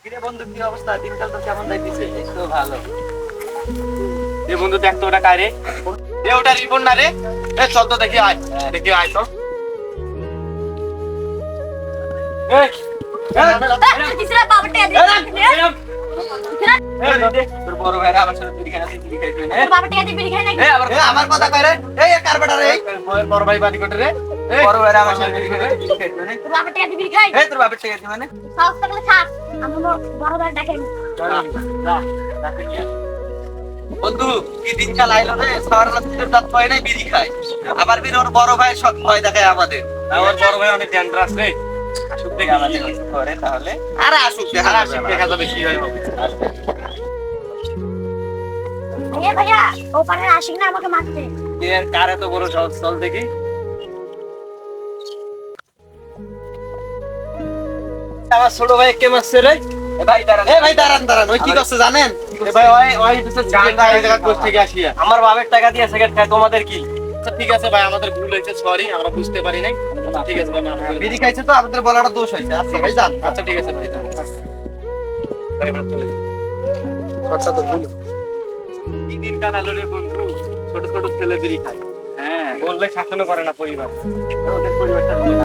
কিরে বন্ধু, কি অবস্থা? দিনকাল তো কেমন যাইতেছে? এই তো ভালো। এ বন্ধু দেখ তো ওটা কারে? এ ওটা রিপন না রে? এ চল তো দেখি আয়। দেখি আয় তো। এই কিসরা বাবাটা এদিকে তোর বড় ভাইরা আমার সাথে বিড়ি খাইছে, বিড়ি খাইছে না? বাবাটা এদিকে বিড়ি খাই নাকি? এ আবার আমার কথা কয় রে, এই কার বেটা রে? বড় ভাই বাড়ি কোটে রে? বড় ভাইরা আমার সাথে বিড়ি খাইছে না? তোর বাবাটা এদিকে বিড়ি খাই এই তোর বাপের টাকা দিবে না? সাহস থাকলে থাক আমি বড় ভাই ডাকেন বন্ধু, কি দিনকাল আইলো রে? সবার রাত্রির দাঁত পায় নাই, বিড়ি খায়। আবার বিন ওর বড় ভাই সব ভয় দেখায় আমাদের। আমার বড় ভাই অনেক ডেঞ্জারাস রে। আসুক দেখি আমাদের কিছু করে তাহলে। আরে আসুক, দেখা দেখা যাবে। দেখা যাবে কি হয় হবে। ভাইয়া ভাইয়া ওপারে আসিক না আমাকে মারতে এর কার এত বড় সাহস? চল দেখি। আমার ছোট ভাই কে মারছে রে? এ ভাই দাঁড়ান, এ ভাই দাঁড়ান দাঁড়ান, ওই কি করছে জানেন? এ ভাই ওই দিছে জানটা এই জায়গা কোথা থেকে আসিয়া? আমার বাবার টাকা দিয়ে সিগারেট খায়, তোমাদের কি? আচ্ছা ঠিক আছে ভাই, আমাদের ভুল হয়েছে, সরি, আমরা বুঝতে পারি নাই। ঠিক আছে ভাই, মাফ করে দিন। বিড়ি খাইছে তো আমাদের বলাটা দোষ হয়েছে। আচ্ছা ভাই যান। আচ্ছা ঠিক আছে ভাই, যান। এবার চলে যাই। আচ্ছা তো ভুল। কি দিন কাটালো রে বন্ধু, ছোট ছোট ছেলে বিড়ি খায়। হ্যাঁ, বললে শাসনও করে না পরিবার। ওদের পরিবারটা